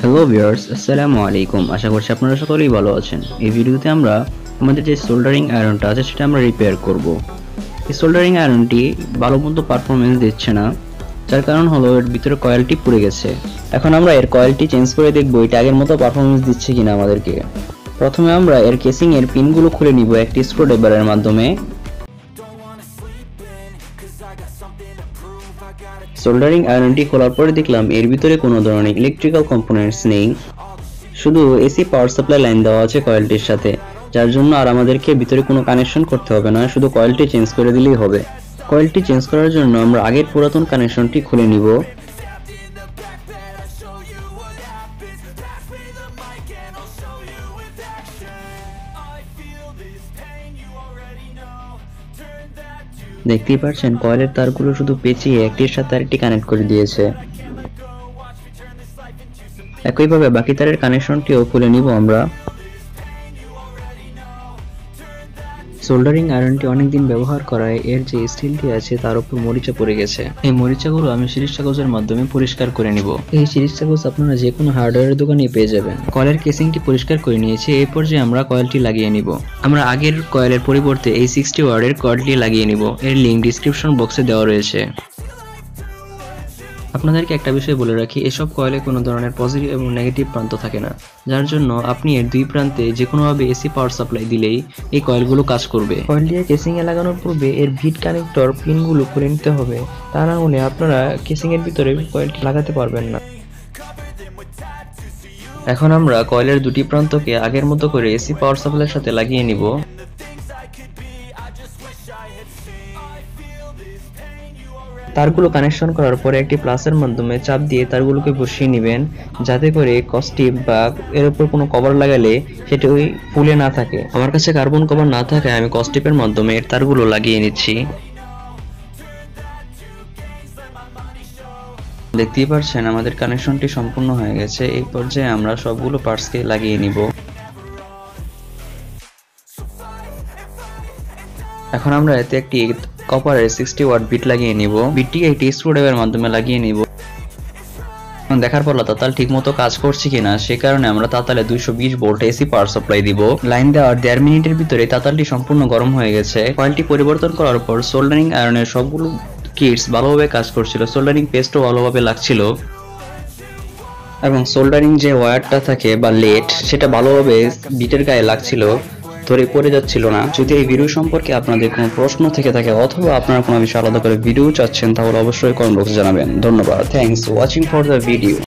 Hello viewers, আসসালামু আলাইকুম। আশা করছি আপনারা সকলেই ভালো আছেন। এই ভিডিওতে আমরা আমাদের যে সোল্ডারিং আয়রনটা আছে সেটা আমরা রিপেয়ার করব। এই সোল্ডারিং আয়রনটি ভালো মতো পারফরমেন্স দিচ্ছে না, যার কারণ হলো এর ভিতরে কয়েলটি পুড়ে গেছে। এখন আমরা এর কয়েলটি চেঞ্জ করে দেখব এটা আগের মতো পারফরমেন্স দিচ্ছে কিনা আমাদেরকে। প্রথমে আমরা এর কেসিং এর পিনগুলো খুলে নিব একটি স্ক্রুড্রাইভারের মাধ্যমে। সোল্ডারিং আয়রনটি খোলার পরে দেখলাম এর ভিতরে কোনো ধরনের ইলেকট্রিক্যাল কম্পোনেন্টস নেই, শুধু এসি পাওয়ার সাপ্লাই লাইন দেওয়া আছে কয়েলটির সাথে, যার জন্য আর আমাদেরকে ভিতরে কোনো কানেকশন করতে হবে না, শুধু কয়েলটি চেঞ্জ করে দিলেই হবে। কয়েলটি চেঞ্জ করার জন্য আমরা আগের পুরাতন কানেকশনটি খুলে নিব। দেখতেই পাচ্ছেন কয়েলের তারগুলো শুধু পেঁচিয়ে একটির সাথে আরেকটি কানেক্ট করে দিয়েছে। একইভাবে বাকি তারের কানেকশনটিও খুলে নিব আমরা। সোল্ডারিং আয়রনটি অনেকদিন ব্যবহার করায় এর যে স্টিলটি আছে তার উপর মরিচা পড়ে গেছে। এই মরিচাগুলো আমি সিরিজ কাগজের মাধ্যমে পরিষ্কার করে নিব। এই সিরিজ কাগজ আপনারা যে কোনো হার্ডওয়্যারের দোকানে পেয়ে যাবেন। কয়েলের কেসিংটি পরিষ্কার করে নিয়েছি, এই পর্যায়ে আমরা কয়েলটি লাগিয়ে নিব। আমরা আগের কয়েলের পরিবর্তে এই 60 ওয়াটের কয়েলটি লাগিয়ে নিব। এর লিংক ডিসক্রিপশন বক্সে দেওয়া রয়েছে। আপনাদেরকে একটা বিষয় বলে রাখি, এসব কয়েলে কোনো ধরনের পজিটিভ এবং নেগেটিভ প্রান্ত থাকে না, যার জন্য আপনি এর দুই প্রান্তে যে কোনোভাবে এসি পাওয়ার সাপ্লাই দিলেই এই কয়েলগুলো কাজ করবে। কয়েল দিয়ে কেসিং এ লাগানোর পূর্বে এর ভিট কানেক্টর পিনগুলো খুলে নিতে হবে, তা না হলে আপনারা কেসিং এর ভিতরে কয়েলটি লাগাতে পারবেন না। এখন আমরা কয়েলের দুটি প্রান্তকে আগের মতো করে এসি পাওয়ার সাপ্লাইয়ের সাথে লাগিয়ে নিব। তারগুলো কানেকশন করার পরে একটি প্লাসের মাধ্যমে চাপ দিয়ে তারগুলোকে বসিয়ে নেবেন, যাতে করে কস্টিপ বা এর উপর কোনো কভার লাগালে সেটা ওই ফুলে না থাকে। আমার কাছে কার্বন কভার না থাকায় আমি কস্টিপের মাধ্যমে এর তারগুলো লাগিয়ে নিচ্ছি। দেখতেই পাচ্ছেন আমাদের কানেকশনটি সম্পূর্ণ হয়ে গেছে। এই পর্যায়ে আমরা সবগুলো পার্টসকে লাগিয়ে নিব। এখন আমরা এতে একটি কপারের 60 ওয়াট বিট লাগিয়ে নিব। বিটটিকে একটি স্ক্রুড্রাইভারের মাধ্যমে লাগিয়ে নিব। দেখার পর তাতাল ঠিকমতো কাজ করছে কিনা সে কারণে আমরা তাতালে 220 ভোল্ট এসি পাওয়ার সাপ্লাই দিব। লাইন দেওয়ার 1.5 মিনিটের ভিতরে তাতালটি সম্পূর্ণ গরম হয়ে গেছে। কয়েলটি পরিবর্তন করার পর সোল্ডারিং আয়রনের সবগুলো কিটস ভালোভাবে কাজ করছিল, সোল্ডারিং পেস্টও ভালোভাবে লাগছিল এবং সোল্ডারিং যে ওয়্যারটা থাকে বা লেট সেটা ভালোভাবে বিটের গায়ে লাগছিল, ধরে পড়ে যাচ্ছিল না। যদি এই ভিডিও সম্পর্কে আপনাদের কোনো প্রশ্ন থেকে থাকে অথবা আপনারা কোনো বিষয়ে আলাদা করে ভিডিও চাচ্ছেন তাহলে অবশ্যই কমেন্ট বক্সে জানাবেন। ধন্যবাদ। Thanks watching for the video.